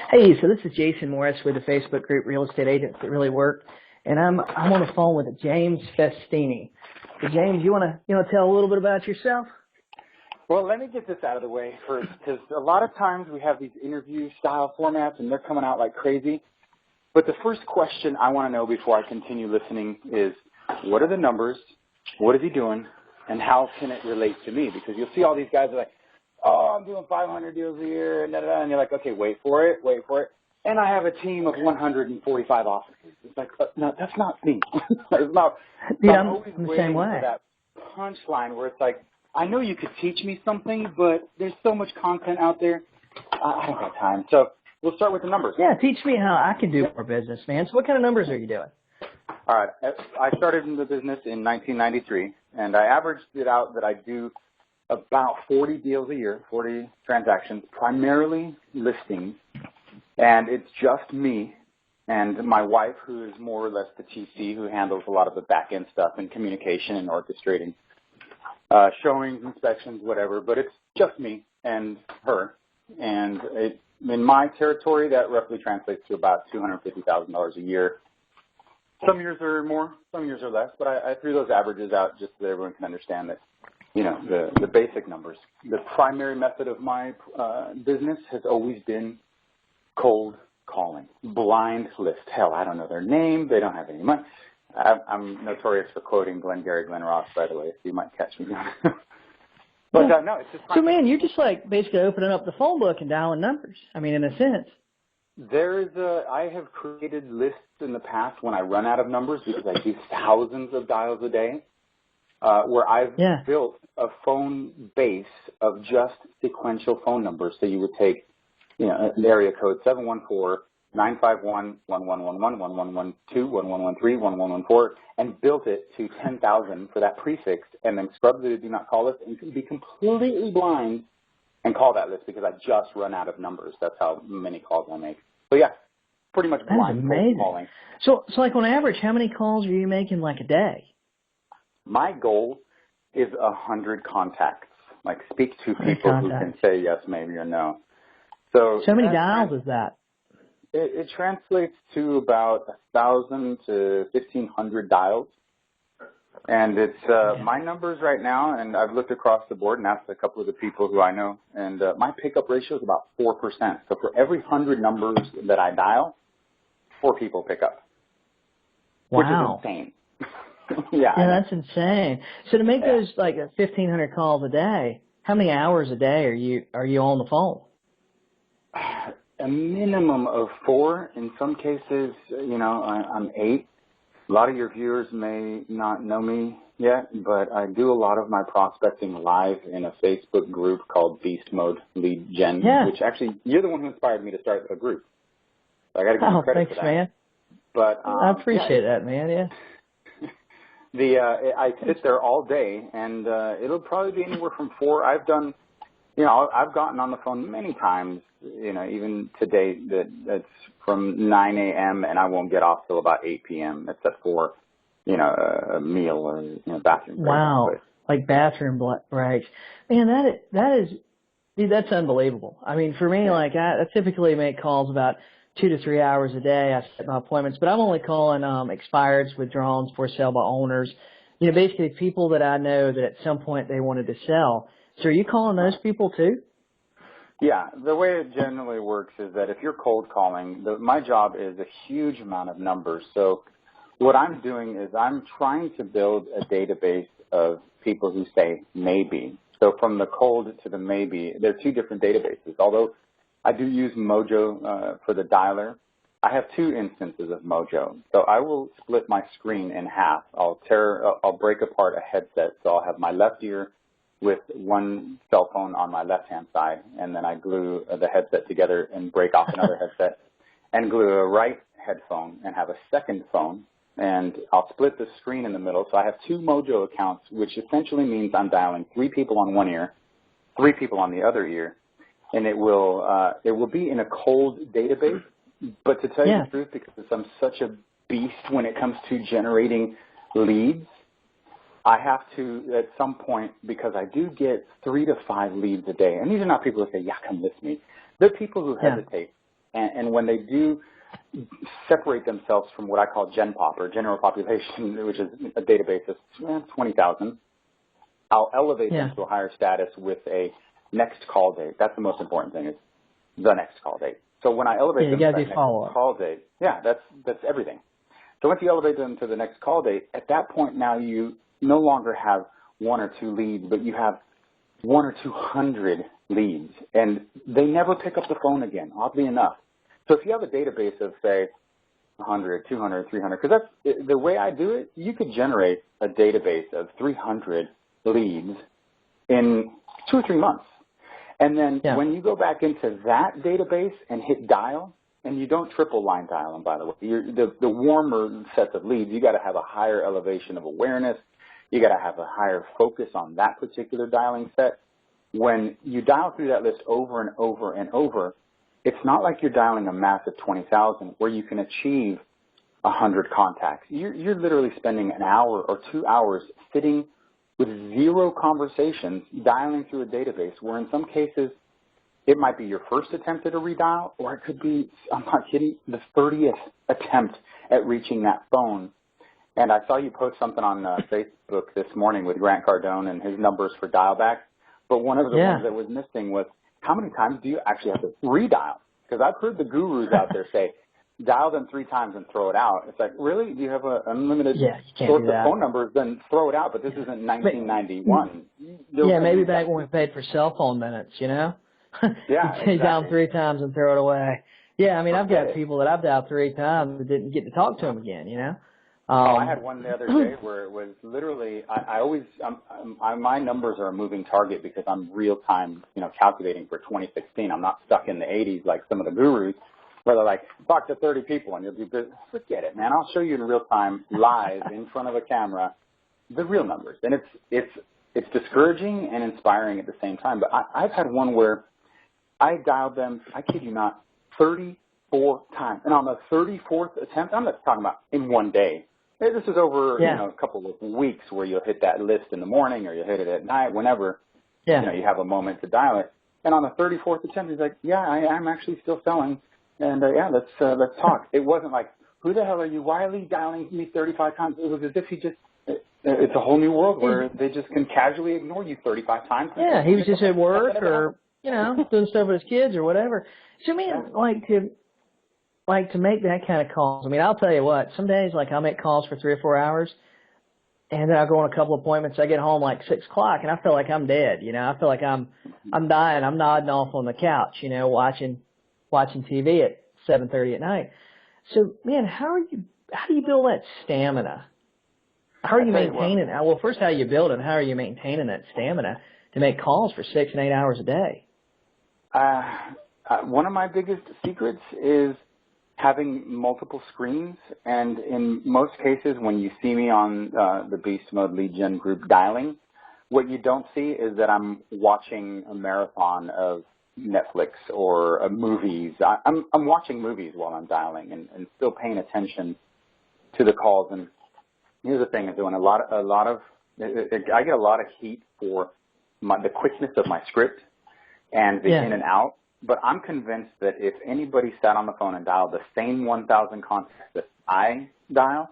Hey, so this is Jason Morris with the Facebook group Real Estate Agents That Really Work, and I'm on the phone with James Festini. So James, you wanna tell a little bit about yourself? Well, let me get this out of the way first, because a lot of times we have these interview-style formats, and they're coming out like crazy. But the first question I want to know before I continue listening is, what are the numbers, what is he doing, and how can it relate to me? Because you'll see all these guys are like, oh, I'm doing 500 deals a year, and da-da-da, and you're like, okay, wait for it. And I have a team of 145 officers. It's like, no, that's not me. It's not. Dude, I'm I'm always the waiting same way. for that punchline where it's like, I know you could teach me something, but there's so much content out there. I don't have time. So we'll start with the numbers. Yeah, teach me how I can do more business, man. So what kind of numbers are you doing? All right. I started in the business in 1993, and I averaged it out that I do about 40 deals a year, 40 transactions, primarily listings. And it's just me and my wife, who is more or less the TC, who handles a lot of the back-end stuff and communication and orchestrating, showings, inspections, whatever. But it's just me and her. And in my territory, that roughly translates to about $250,000 a year. Some years are more, some years are less. But I threw those averages out just so everyone can understand that, you know, the basic numbers. The primary method of my business has always been cold calling, blind list. Hell, I don't know their name. They don't have any money. I'm notorious for quoting Glenn Ross, by the way, so you might catch me. But no, it's just. So man, you're just like basically opening up the phone book and dialing numbers. I mean, in a sense. I have created lists in the past when I run out of numbers because I do thousands of dials a day, where I've built a phone base of just sequential phone numbers. So you would take, you know, an area code 714-951-1111-1112-1113-1114, and built it to 10,000 for that prefix, and then scrub the do not call list and be completely blind and call that list because I just run out of numbers. That's how many calls I make. So yeah, pretty much blind calling. So like on average, how many calls are you making like a day? My goal is 100 contacts. Like speak to people who can say yes, maybe, or no. So how many dials is that? It translates to about 1,000 to 1,500 dials. And it's my numbers right now, and I've looked across the board and asked a couple of the people who I know, and my pickup ratio is about 4%. So for every 100 numbers that I dial, 4 people pick up. Wow. Which is insane. Yeah, that's insane. So to make those like 1,500 calls a day, how many hours a day are you on the phone? A minimum of 4. In some cases, you know, I'm 8. A lot of your viewers may not know me yet, but I do a lot of my prospecting live in a Facebook group called Beast Mode Lead Gen, which actually, you're the one who inspired me to start a group. So I got to give you credit for that. Man. But I appreciate that, man. Yeah. I sit there all day, and it'll probably be anywhere from 4. I've gotten on the phone many times, you know, even today that's from 9 a.m. and I won't get off till about 8 p.m. except for, you know, a meal or, you know, bathroom break. Wow, like bathroom breaks. Man, dude, that's unbelievable. I mean, for me, like I typically make calls about 2 to 3 hours a day. I set my appointments, but I'm only calling expireds, withdrawals, for sale by owners. You know, basically people that I know that at some point they wanted to sell. So are you calling those people too? Yeah, the way it generally works is that if you're cold calling, my job is a huge amount of numbers. So what I'm doing is I'm trying to build a database of people who say maybe. So from the cold to the maybe, they're 2 different databases. Although I do use Mojo for the dialer, I have 2 instances of Mojo. So I will split my screen in half. I'll break apart a headset. So I'll have my left ear with one cell phone on my left-hand side, and then I glue the headset together and break off another headset and glue a right headphone and have a second phone, and I'll split the screen in the middle. So I have 2 Mojo accounts, which essentially means I'm dialing 3 people on one ear, 3 people on the other ear, and it will be in a cold database. But to tell you the truth, because I'm such a beast when it comes to generating leads, I have to, at some point, because I do get 3 to 5 leads a day, and these are not people who say, yeah, come list me. They're people who hesitate And when they do separate themselves from what I call GenPop, or general population, which is a database of 20,000, I'll elevate them to a higher status with a next call date. That's the most important thing, is the next call date. So when I elevate them to that next call date, that's everything. So once you elevate them to the next call date, at that point now you no longer have 1 or 2 leads, but you have 1 or 200 leads, and they never pick up the phone again, oddly enough. So if you have a database of, say, 100, 200, 300, because that's the way I do it, you could generate a database of 300 leads in 2 or 3 months. And then when you go back into that database and hit dial, and you don't triple line dial them, by the way, the warmer sets of leads, you got to have a higher elevation of awareness. You got to have a higher focus on that particular dialing set. When you dial through that list over and over and over, it's not like you're dialing a massive 20,000 where you can achieve 100 contacts. You're literally spending an hour or 2 hours sitting with 0 conversations dialing through a database, where in some cases it might be your first attempt at a redial, or it could be, I'm not kidding, the 30th attempt at reaching that phone. And I saw you post something on Facebook this morning with Grant Cardone and his numbers for dial back. But one of the ones that was missing was, how many times do you actually have to redial? Because I've heard the gurus out there say, dial them 3 times and throw it out. It's like, really? Do you have an unlimited source of phone numbers? Then throw it out. But this isn't 1991. Maybe back when we paid for cell phone minutes, you know? You dial them 3 times and throw it away. Yeah, I mean, I've got people that I've dialed 3 times and didn't get to talk to them again, you know? I had one the other day where it was literally, my numbers are a moving target because I'm real time, calculating for 2016. I'm not stuck in the 80s like some of the gurus where they're like, talk to 30 people and you'll be busy. Forget it, man. I'll show you in real time, live, in front of a camera, the real numbers. And it's discouraging and inspiring at the same time. But I've had one where I dialed them, I kid you not, 34 times. And on the 34th attempt, I'm not talking about in one day. This is over a couple of weeks where you'll hit that list in the morning or you'll hit it at night, whenever you have a moment to dial it. And on the 34th attempt, he's like, I'm actually still selling. And let's talk. It wasn't like, who the hell are you? Why are you dialing me 35 times? It was as if it's a whole new world where they just can casually ignore you 35 times. Yeah, he was just at work or, doing stuff with his kids or whatever. So, man, to make that kind of calls, I mean, I'll tell you what, some days, I'll make calls for 3 or 4 hours, and then I'll go on a couple of appointments. I get home 6 o'clock, and I feel like I'm dead, I feel like I'm dying. I'm nodding off on the couch, watching TV at 7:30 at night. So, man, how do you build that stamina? How are you maintaining it? Well, first, how you build it, and how are you maintaining that stamina to make calls for 6 and 8 hours a day? One of my biggest secrets is having multiple screens, and in most cases when you see me on the Beast Mode Lead Gen group dialing, what you don't see is that I'm watching a marathon of Netflix or movies. I'm watching movies while I'm dialing and still paying attention to the calls. And here's the thing, is doing I get a lot of heat for the quickness of my script and the in and out. But I'm convinced that if anybody sat on the phone and dialed the same 1,000 contacts that I dial,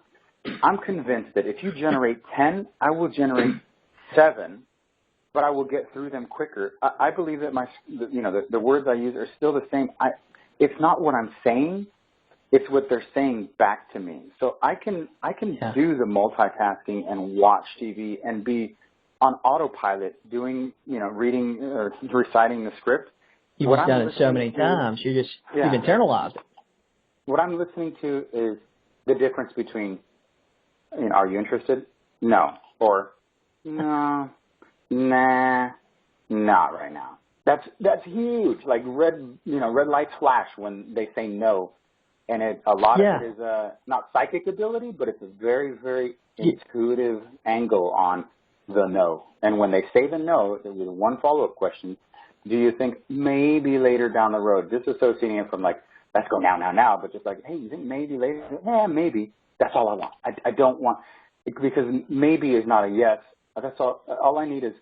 I'm convinced that if you generate 10, I will generate 7, but I will get through them quicker. I believe that the words I use are still the same. It's not what I'm saying, it's what they're saying back to me. So I can do the multitasking and watch TV and be on autopilot doing, reading or reciting the script. You've done it so many times. You've internalized it. What I'm listening to is the difference between, are you interested? No. Or, no, nah, not right now. That's huge. Like red lights flash when they say no. And a lot of it is not psychic ability, but it's a very, very intuitive angle on the no. And when they say the no, there's one follow-up question. Do you think maybe later down the road, disassociating it from let's go now, but just hey, you think maybe later? Yeah, maybe. That's all I want. I don't want, because maybe is not a yes. That's all I need is,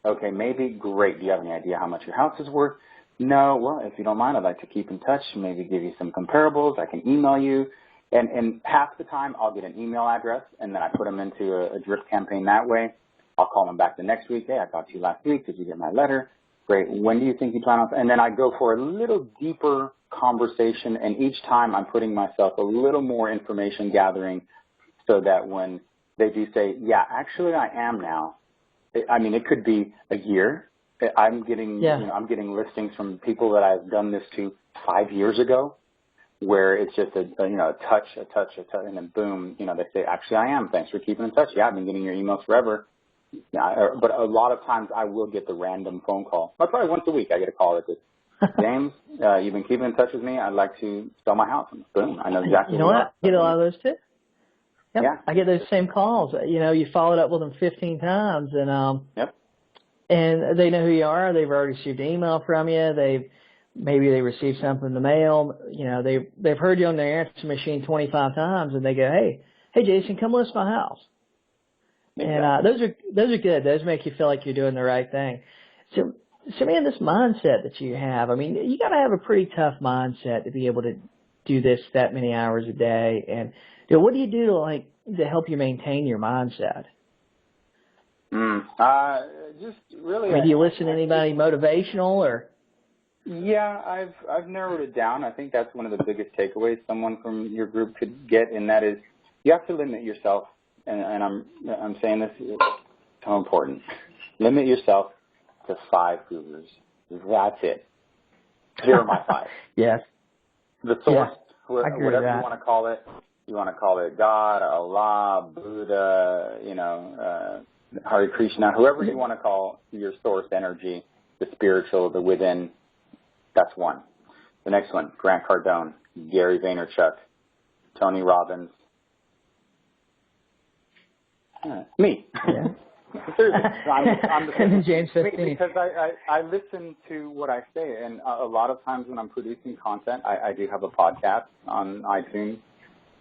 okay, maybe, great. Do you have any idea how much your house is worth? No, well, if you don't mind, I'd like to keep in touch, maybe give you some comparables. I can email you. And half the time I'll get an email address, and then I put them into a drip campaign that way. I'll call them back the next week. Hey, I talked to you last week. Did you get my letter? Great. When do you think you plan on? And then I go for a little deeper conversation, and each time I'm putting myself a little more information gathering so that when they do say, yeah, actually I am now. I mean, it could be a year. I'm getting, I'm getting listings from people that I've done this to 5 years ago, where it's just a touch, and then boom, they say, actually I am. Thanks for keeping in touch. Yeah, I've been getting your emails forever. Yeah, but a lot of times I will get the random phone call. Probably once a week I get a call that says, James, you've been keeping in touch with me. I'd like to sell my house. And boom, I know exactly. You know what? I get a lot of those too. Yep. Yeah. I get those same calls. You followed up with them 15 times, and yep. And they know who you are. They've already received an email from you. Maybe they received something in the mail. They've heard you on their answer machine 25 times, and they go, hey, Jason, come list my house. Exactly. And those are good. Those make you feel like you're doing the right thing. So man, this mindset that you have, I mean, you got to have a pretty tough mindset to be able to do this that many hours a day. And what do you do to help you maintain your mindset? Just really. Do you listen to anybody motivational or? Yeah, I've narrowed it down. I think that's one of the biggest takeaways someone from your group could get, and that is you have to limit yourself. And I'm saying this is so important. Limit yourself to 5 gurus. That's it. Here are my 5. Yes. The source, whatever you want to call it. You want to call it God, Allah, Buddha, Hare Krishna, whoever you want to call your source energy, the spiritual, the within. That's one. The next one, Grant Cardone, Gary Vaynerchuk, Tony Robbins. Me. Yeah. Seriously. I'm and James Festini. Because I listen to what I say, and a lot of times when I'm producing content, I do have a podcast on iTunes,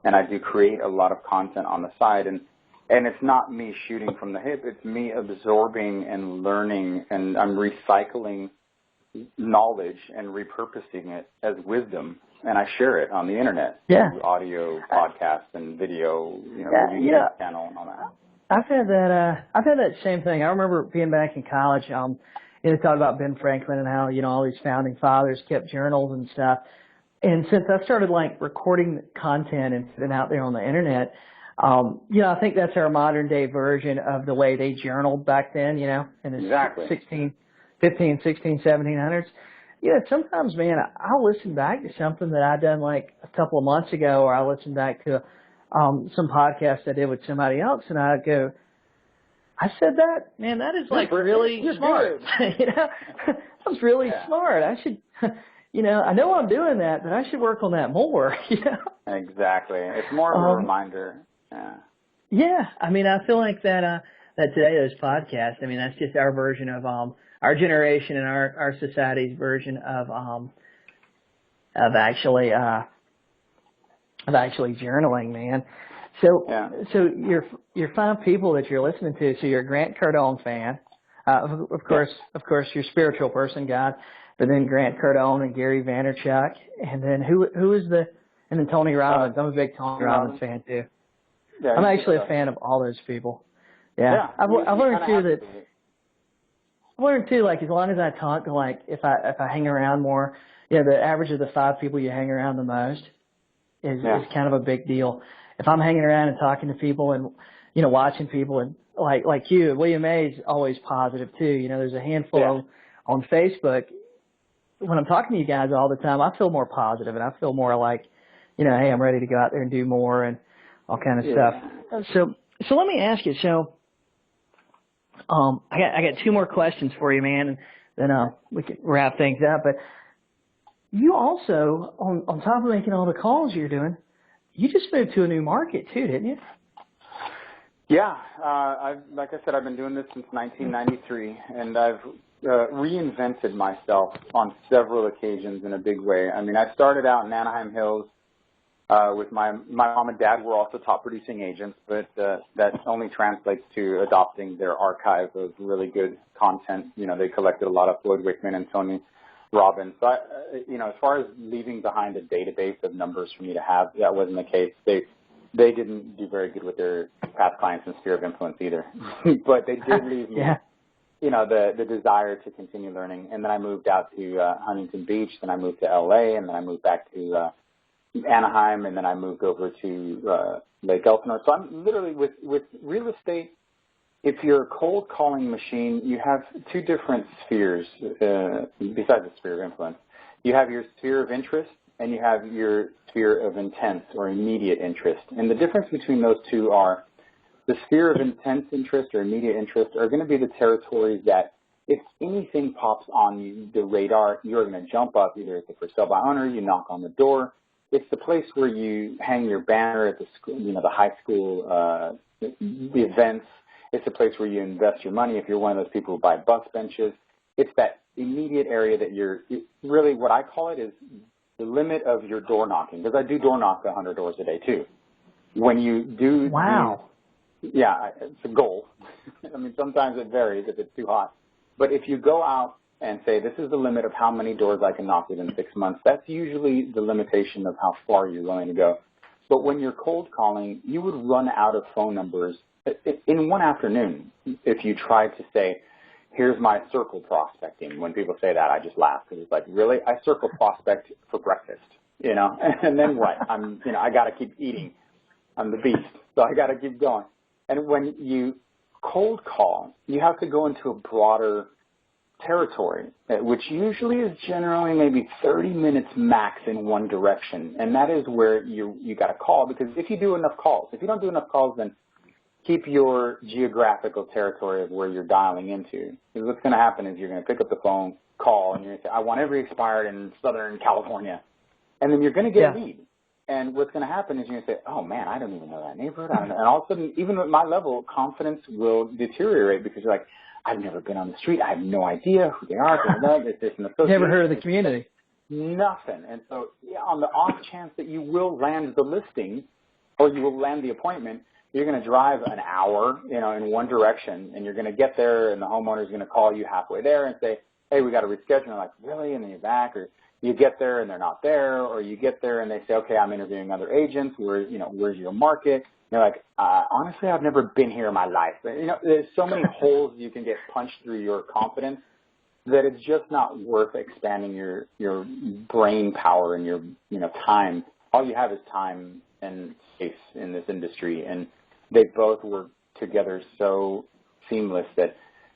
and I do create a lot of content on the side, and it's not me shooting from the hip. It's me absorbing and learning, and I'm recycling knowledge and repurposing it as wisdom, and I share it on the internet. Yeah. Through audio, podcasts, and video, YouTube channel and all that. I've had that same thing. I remember being back in college, they talked about Ben Franklin and how, all these founding fathers kept journals and stuff. And since I started recording content and putting it out there on the internet, I think that's our modern day version of the way they journaled back then, in the exactly. 15, 16, 1700s. Sometimes, man, I'll listen back to something that I done a couple of months ago, or I listen back to some podcast I did with somebody else, and I go, I said that? Man, that is really smart. That's really smart. I should, I know I'm doing that, but I should work on that more, Exactly. It's more of a reminder. Yeah. Yeah. I mean, I feel like that today, those podcasts, I mean, that's just our version of, our generation and our society's version of actually journaling, man. So your 5 people that you're listening to. So you're a Grant Cardone fan, of course, you're a spiritual person, God, but then Grant Cardone and Gary Vaynerchuk, and then who is and then Tony Robbins. I'm a big Tony Robbins fan too. Yeah, I'm actually a fan of all those people. Yeah. I've learned too that. I've learned too, as long as I talk to if I hang around more, the average of the 5 people you hang around the most is kind of a big deal. If I'm hanging around and talking to people and, watching people and like you, William May's always positive too. There's a handful on Facebook. When I'm talking to you guys all the time, I feel more positive and I feel more hey, I'm ready to go out there and do more and all kind of stuff. So let me ask you, I got 2 more questions for you, man, and then we can wrap things up. But you also, on top of making all the calls you're doing, you just moved to a new market too, didn't you? Yeah, like I said, I've been doing this since 1993, and I've reinvented myself on several occasions in a big way. I mean, I started out in Anaheim Hills with my mom and dad were also top producing agents, but that only translates to adopting their archive of really good content. They collected a lot of Floyd Wickman and Tony Robin. So, as far as leaving behind a database of numbers for me to have, that wasn't the case. They didn't do very good with their past clients and sphere of influence either. But they did leave me, the desire to continue learning. And then I moved out to Huntington Beach, then I moved to LA, and then I moved back to Anaheim, and then I moved over to Lake Elsinore. So I'm literally with real estate. If you're a cold calling machine, you have two different spheres besides the sphere of influence. You have your sphere of interest and you have your sphere of intense or immediate interest. And the difference between those two are the sphere of intense interest or immediate interest are going to be the territories that if anything pops on the radar, you're going to jump up. Either it's a for sale by owner, you knock on the door. It's the place where you hang your banner at the school, the high school, the events. It's a place where you invest your money if you're one of those people who buy bus benches. It's that immediate area that really what I call it is the limit of your door knocking, because I do door knock 100 doors a day too. When you do, it's a goal. I mean, sometimes it varies if it's too hot. But if you go out and say, this is the limit of how many doors I can knock within 6 months, that's usually the limitation of how far you're willing to go. But when you're cold calling, you would run out of phone numbers in one afternoon. If you tried to say, here's my circle prospecting. When people say that, I just laugh because it's like, really? I circle prospect for breakfast, and then what? I got to keep eating. I'm the beast, so I got to keep going. And when you cold call, you have to go into a broader territory, which usually is generally maybe 30 minutes max in one direction. And that is where you got to call, because if you do enough calls, if you don't do enough calls, then keep your geographical territory of where you're dialing into. Because what's going to happen is you're going to pick up the phone, call, and you're going to say, I want every expired in Southern California. And then you're going to get a lead. And what's going to happen is you're going to say, oh, man, I don't even know that neighborhood. I don't know. And all of a sudden, even at my level, confidence will deteriorate because you're like, I've never been on the street. I have no idea who they are. It's just an association. Never heard of the community. Nothing. And so on the off chance that you will land the listing or you will land the appointment, you're going to drive an hour, in one direction, and you're going to get there, and the homeowner's going to call you halfway there and say, hey, we got to reschedule. And they're like, really? And then you're back. Or you get there, and they're not there. Or you get there, and they say, okay, I'm interviewing other agents. Where's your market? And you're like, honestly, I've never been here in my life. But, there's so many holes you can get punched through your confidence that it's just not worth expanding your brain power and your, time. All you have is time and space in this industry, and they both work together so seamless that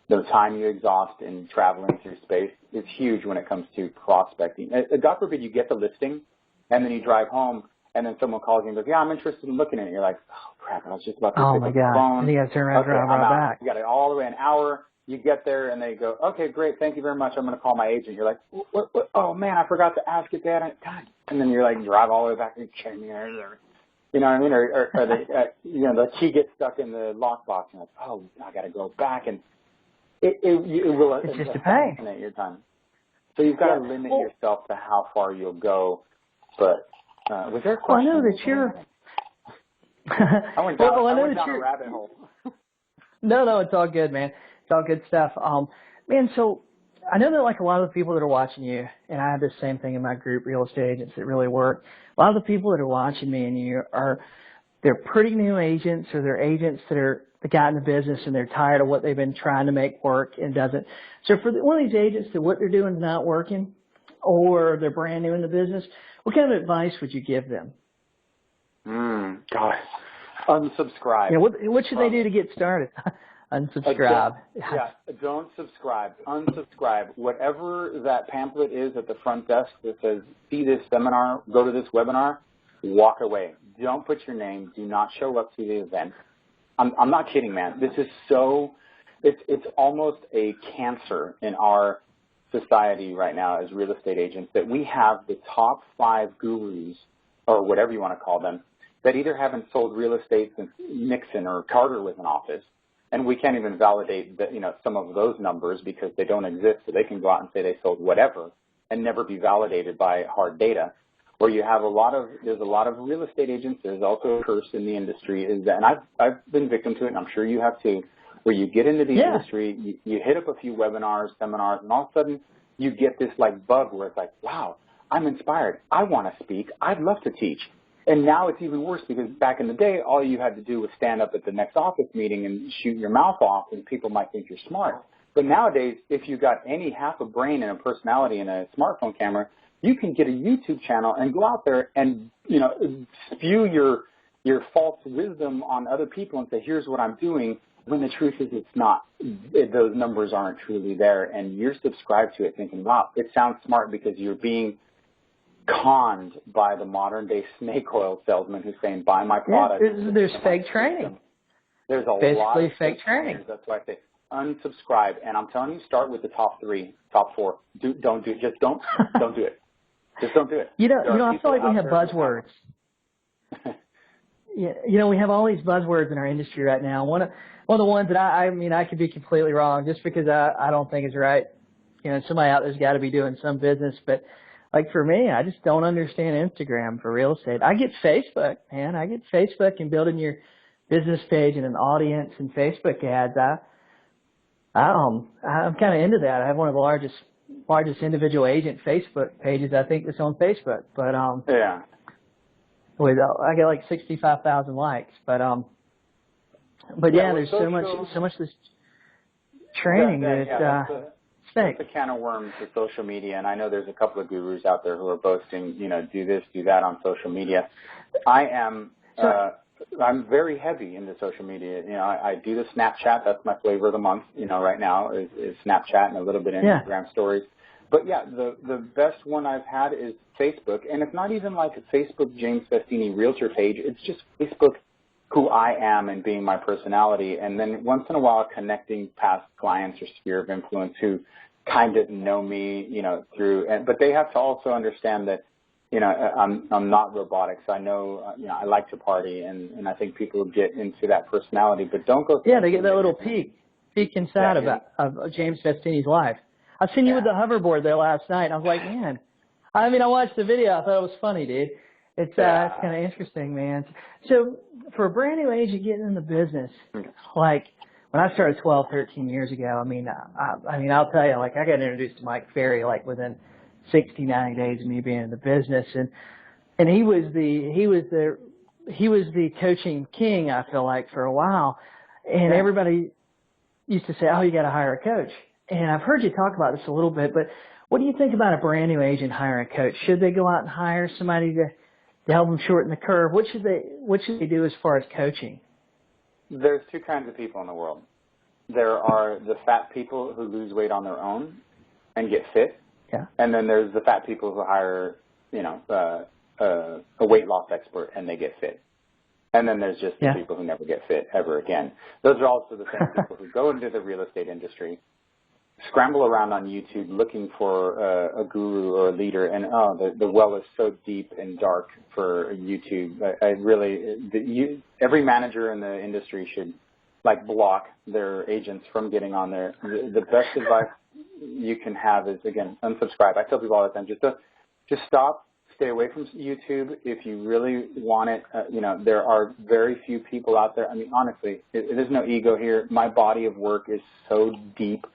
the time you exhaust in traveling through space is huge when it comes to prospecting. God forbid you get the listing, and then you drive home, and then someone calls you and goes, yeah, I'm interested in looking at it. You're like, oh, crap, I was just about to pick up the phone. And you got to turn around and drive right back. You got it all the way an hour. You get there, and they go, okay, great, thank you very much. I'm going to call my agent. You're like, what? Oh, man, I forgot to ask it, Dad. God. And then you're like, drive all the way back to the you know what I mean? Or the key gets stuck in the lockbox, and like, oh, I got to go back, and it will assassinate your time. So you've got to limit yourself to how far you'll go. But was there a question? Well, I know that you're. I went down a rabbit hole. No, it's all good, man. It's all good stuff. Man, so I know that like a lot of the people that are watching you, and I have the same thing in my group, real estate agents that really work. A lot of the people that are watching me and you they're pretty new agents, or they're agents that got in the business and they're tired of what they've been trying to make work and doesn't. So for one of these agents that what they're doing is not working, or they're brand new in the business, what kind of advice would you give them? Gosh, unsubscribe. Yeah, what should they do to get started? Unsubscribe. Don't subscribe. Unsubscribe. Whatever that pamphlet is at the front desk that says, see this seminar, go to this webinar, walk away. Don't put your name. Do not show up to the event. I'm not kidding, man. This is it's almost a cancer in our society right now as real estate agents that we have the top 5 gurus, or whatever you want to call them, that either haven't sold real estate since Nixon or Carter was in office. And we can't even validate that, some of those numbers because they don't exist. So they can go out and say they sold whatever and never be validated by hard data. Or you have there's a lot of real estate agents. There's also a curse in the industry is that, and I've been victim to it, and I'm sure you have too, where you get into the industry, you hit up a few webinars, seminars, and all of a sudden you get this like bug where it's like, wow, I'm inspired. I want to speak. I'd love to teach. And now it's even worse because back in the day, all you had to do was stand up at the next office meeting and shoot your mouth off, and people might think you're smart. But nowadays, if you got any half a brain and a personality and a smartphone camera, you can get a YouTube channel and go out there and, you know, spew your false wisdom on other people and say, here's what I'm doing, when the truth is it's not. Those numbers aren't truly there, and you're subscribed to it thinking, wow, it sounds smart because you're being conned by the modern-day snake oil salesman who's saying, buy my product. Yeah, there's fake training. There's a lot of fake training. That's why I say unsubscribe. And I'm telling you, start with the top 3, top 4. Don't do it. Just don't do it. Just don't do it. You know, I feel like we have buzzwords. Yeah, you know, we have all these buzzwords in our industry right now. One of the ones that I mean, I could be completely wrong just because I don't think is right. You know, somebody out there's got to be doing some business, but like for me, I just don't understand Instagram for real estate. I get Facebook, man. I get Facebook and building your business page and an audience and Facebook ads. I'm kind of into that. I have one of the largest individual agent Facebook pages I think that's on Facebook. But yeah. I get like 65,000 likes. But yeah, there's so much this training It's a can of worms with social media, and I know there's a couple of gurus out there who are boasting, you know, do this, do that on social media. I'm very heavy into social media. You know, I do the Snapchat. That's my flavor of the month, you know, right now is Snapchat and a little bit of Instagram stories. But, yeah, the best one I've had is Facebook, and it's not even like a Facebook James Festini realtor page. It's just Facebook who I am and being my personality, and then once in a while connecting past clients or sphere of influence who kind of know me, you know, but they have to also understand that, you know, I'm not robotic, so I know, you know, I like to party, and I think people get into that personality, but don't go. Yeah, they get that little peek inside of James Festini's life. I've seen you with the hoverboard there last night, and I was like, man, I mean, I watched the video, I thought it was funny, dude. It's kind of interesting, man. So for a brand new agent getting in the business, like when I started 12, 13 years ago, I mean, I'll tell you, like I got introduced to Mike Ferry like within 60, 90 days of me being in the business, and he was the coaching king, I feel like, for a while, and everybody used to say, oh, you got to hire a coach. And I've heard you talk about this a little bit, but what do you think about a brand new agent hiring a coach? Should they go out and hire somebody to help them shorten the curve? What should they do as far as coaching? There's 2 kinds of people in the world. There are the fat people who lose weight on their own and get fit. Yeah. And then there's the fat people who hire, you know, a weight loss expert and they get fit. And then there's just the people who never get fit ever again. Those are also the same people who go into the real estate industry, scramble around on YouTube looking for a guru or a leader, and the well is so deep and dark for YouTube. Every manager in the industry should like block their agents from getting on there. The best advice you can have is, again, unsubscribe. I tell people all the time, just stop, stay away from YouTube if you really want it. You know, there are very few people out there. I mean, honestly, there's no ego here. My body of work is so deep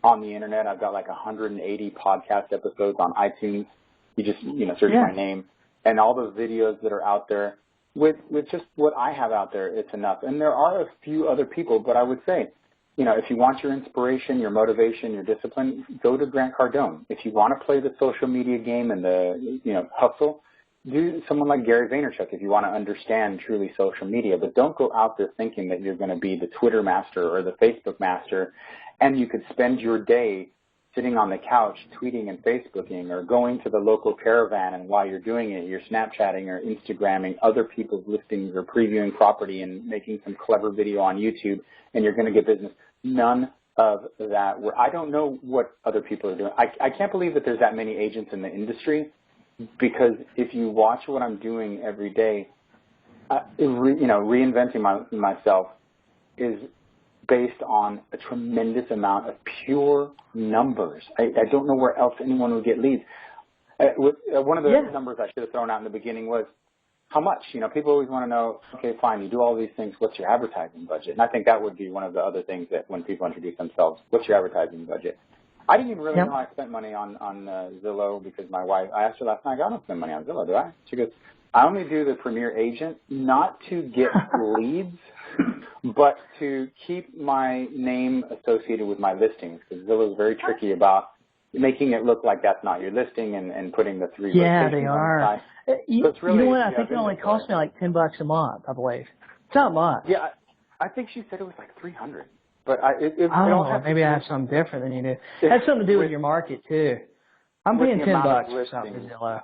on the internet. I've got like 180 podcast episodes on iTunes. You just, you know, search my name, and all those videos that are out there. With just what I have out there, it's enough. And there are a few other people, but I would say, you know, if you want your inspiration, your motivation, your discipline, go to Grant Cardone. If you want to play the social media game and the, you know, hustle, do someone like Gary Vaynerchuk if you want to understand truly social media. But don't go out there thinking that you're going to be the Twitter master or the Facebook master, and you could spend your day sitting on the couch tweeting and Facebooking or going to the local caravan, and while you're doing it, you're Snapchatting or Instagramming other people's listings or previewing property and making some clever video on YouTube, and you're going to get business. None of that. I don't know what other people are doing. I can't believe that there's that many agents in the industry, because if you watch what I'm doing every day, reinventing myself is based on a tremendous amount of pure numbers. I don't know where else anyone would get leads. One of the numbers I should have thrown out in the beginning was how much. You know, people always want to know, okay, fine, you do all these things, what's your advertising budget? And I think that would be one of the other things that when people introduce themselves, what's your advertising budget? I didn't even really Yep. know I spent money on Zillow because my wife, I asked her last night, I don't spend money on Zillow, do I? She goes, I only do the Premier Agent not to get leads, but to keep my name associated with my listings, because Zillow is very tricky about making it look like that's not your listing and putting the 3 Yeah, they locations on the are. site. You, So it's you really know if what? I you think have it only inventory. cost me like $10 a month, I believe. It's not much. Yeah, I think she said it was like 300, but it all Oh, has to maybe I do have something different than you do. It has something to do with your market too. I'm with paying the $10 amount of for something listings. for Zillow.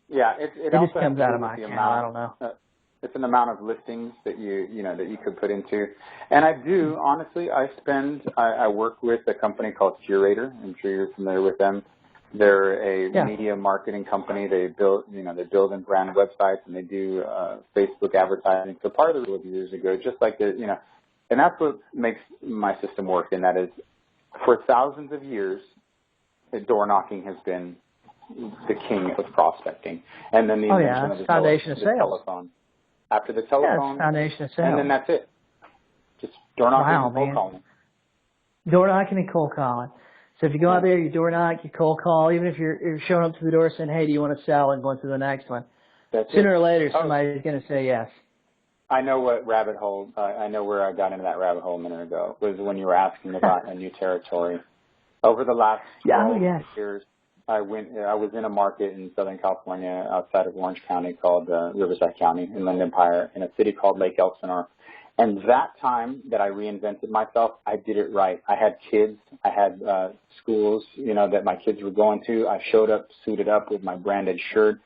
Yeah, it It just also has comes to out do of with my the account. I amount. don't know. It's an amount of listings that you could put into. And I do honestly. I work with a company called Curator. I'm sure you're familiar with them. They're a Yeah. media marketing company. They build and brand websites, and they do Facebook advertising. So part of it was years ago, just like and that's what makes my system work. And that is, for thousands of years, door knocking has been the king of prospecting. And then the invention of It's foundation of the sales. telephone. After the Yeah, telephone, it's foundation of sales. and then that's it. Just door knocking Wow, and cold man. calling. Door knocking and cold calling. So if you go out there, you door knock, you cold call, even if you're showing up to the door saying, hey, do you want to sell, and going to the next one. That's Sooner it. or later, somebody's going to say yes. I know what rabbit hole, I know where I got into that rabbit hole a minute ago, was when you were asking about a new territory. Over the last 12 years, I was in a market in Southern California outside of Orange County called Riverside County, Inland Empire, in a city called Lake Elsinore. And that time that I reinvented myself, I did it right. I had kids. I had schools, that my kids were going to. I showed up, suited up with my branded shirt.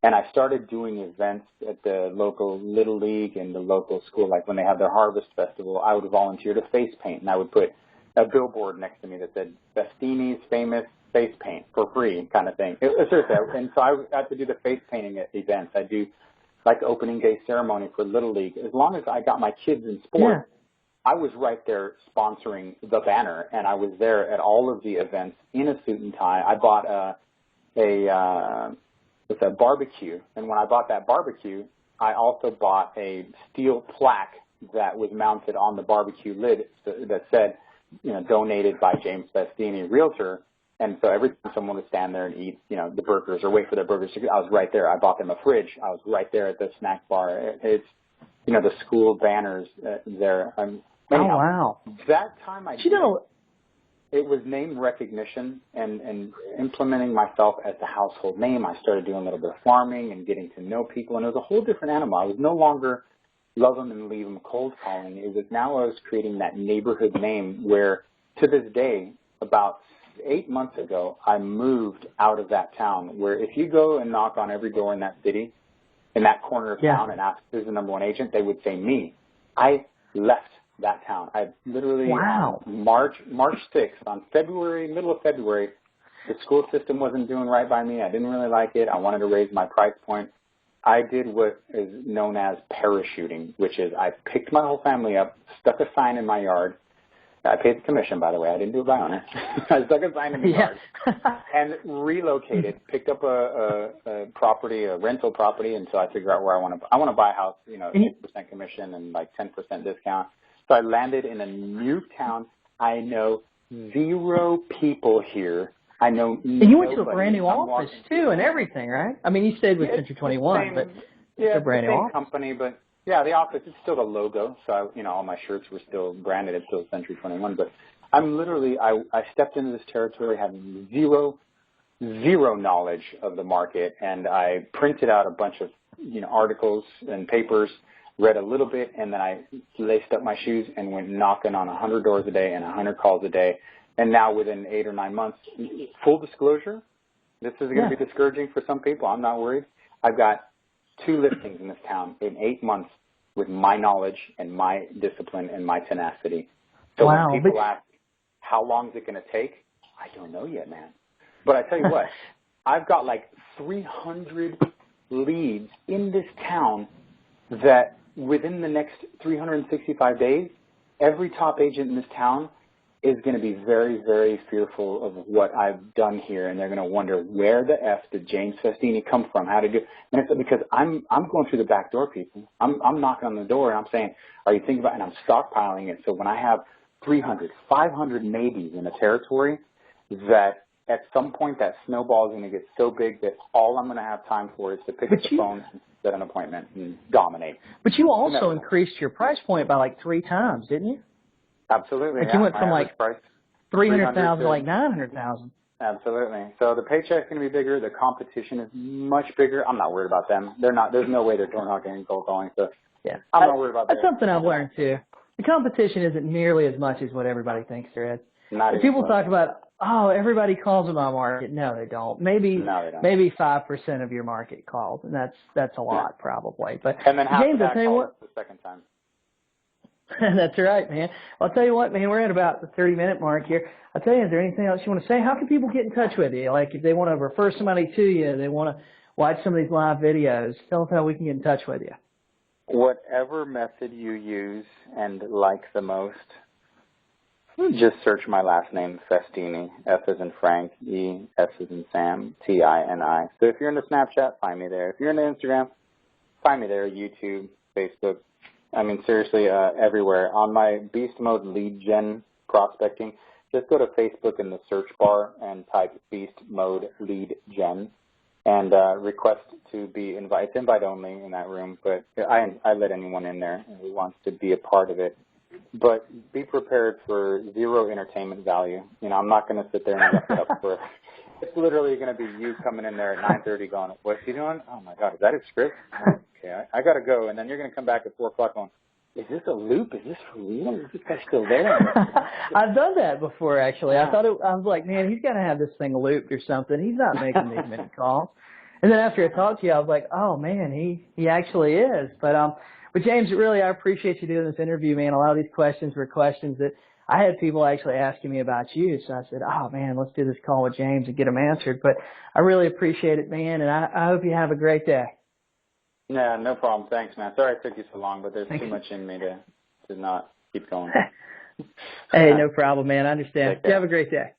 And I started doing events at the local Little League and the local school. Like when they have their Harvest Festival, I would volunteer to face paint. And I would put a billboard next to me that said, Festini's famous face paint for free kind of thing. And so I got to do the face painting at events. I do like the opening day ceremony for Little League. As long as I got my kids in sport, I was right there sponsoring the banner, and I was there at all of the events in a suit and tie. I bought a barbecue, and when I bought that barbecue, I also bought a steel plaque that was mounted on the barbecue lid that said, donated by James Festini, Realtor. And so every time someone would stand there and eat, the burgers or wait for their burgers, I was right there. I bought them a fridge. I was right there at the snack bar. It's, the school banners there. Anyhow, oh, wow. That time it was name recognition and implementing myself as the household name. I started doing a little bit of farming and getting to know people, and it was a whole different animal. I was no longer love them and leave them cold calling. It was now I was creating that neighborhood name where, to this day, about 8 months ago, I moved out of that town where if you go and knock on every door in that city, in that corner of town and ask who's the number one agent, they would say me. I left that town. I literally, on March 6th, middle of February, the school system wasn't doing right by me. I didn't really like it. I wanted to raise my price point. I did what is known as parachuting, which is I picked my whole family up, stuck a sign in my yard. I paid the commission, by the way. I didn't do it by owner. I stuck a sign in the yard and relocated, picked up a property, a rental property, until I figure out where I want to buy a house, 6% commission and like 10% discount. So I landed in a new town. I know 0 people here. I know nobody. And you went to a brand new office too, and everything, right? I mean, you stayed with Century 21, but it's a brand new office. Company, but yeah, the office is still the logo. So all my shirts were still branded. It's still Century 21. But I'm literally, I stepped into this territory having zero knowledge of the market, and I printed out a bunch of articles and papers, read a little bit, and then I laced up my shoes and went knocking on 100 doors a day and 100 calls a day. And now within 8 or 9 months, full disclosure, this is going to be discouraging for some people. I'm not worried. I've got 2 listings in this town in 8 months with my knowledge and my discipline and my tenacity. So when people ask, how long is it going to take? I don't know yet, man. But I tell you what, I've got like 300 leads in this town that within the next 365 days, every top agent in this town is going to be very, very fearful of what I've done here, and they're going to wonder, where the F did James Festini come from? How to do? And it's because I'm going through the back door, people. I'm knocking on the door, and I'm saying, are you thinking about? And I'm stockpiling it. So when I have 300, 500 maybes in a territory, that at some point that snowball is going to get so big that all I'm going to have time for is to pick up the phone and set an appointment and dominate. But you also increased your price point by like 3 times, didn't you? Absolutely. Like you went from like 300,000 to like 900,000. Absolutely. So the paycheck's going to be bigger. The competition is much bigger. I'm not worried about them. They're not. There's no way they're door knocking and cold calling. So yeah, I'm not worried about that. That's something I've learned too. The competition isn't nearly as much as what everybody thinks there is. Not people talk about, oh, everybody calls in my market. No, they don't. Maybe 5% of your market calls, and that's a lot probably. But and then half James, of that I'll tell you what. The second time. That's right, man. I'll tell you what, man. We're at about the 30-minute mark here. I'll tell you, is there anything else you want to say? How can people get in touch with you? Like if they want to refer somebody to you, they want to watch some of these live videos. Tell us how we can get in touch with you. Whatever method you use and like the most, just search my last name, Festini, F as in Frank, E, S as in Sam, T-I-N-I. So if you're into Snapchat, find me there. If you're into Instagram, find me there, YouTube, Facebook. I mean, seriously, everywhere. On my Beast Mode lead gen prospecting, just go to Facebook in the search bar and type Beast Mode lead gen and request to be invited. It's invite only in that room, but I let anyone in there who wants to be a part of it. But be prepared for zero entertainment value. You know, I'm not going to sit there and look it up for. It's literally going to be you coming in there at 9:30 going, what's he doing? Oh, my God, is that his script? Okay, I got to go. And then you're going to come back at 4 o'clock going, is this a loop? Is this for real? Is this guy still there? I've done that before, actually. Yeah. I was like, man, he's got to have this thing looped or something. He's not making these many calls. And then after I talked to you, I was like, oh, man, he actually is. But James, really, I appreciate you doing this interview, man. A lot of these questions were questions that I had people actually asking me about you. So I said, oh, man, let's do this call with James and get them answered. But I really appreciate it, man, and I hope you have a great day. Yeah, no problem. Thanks, man. Sorry it took you so long, but there's too much in me to not keep going. Hey, no problem, man. I understand. You have a great day.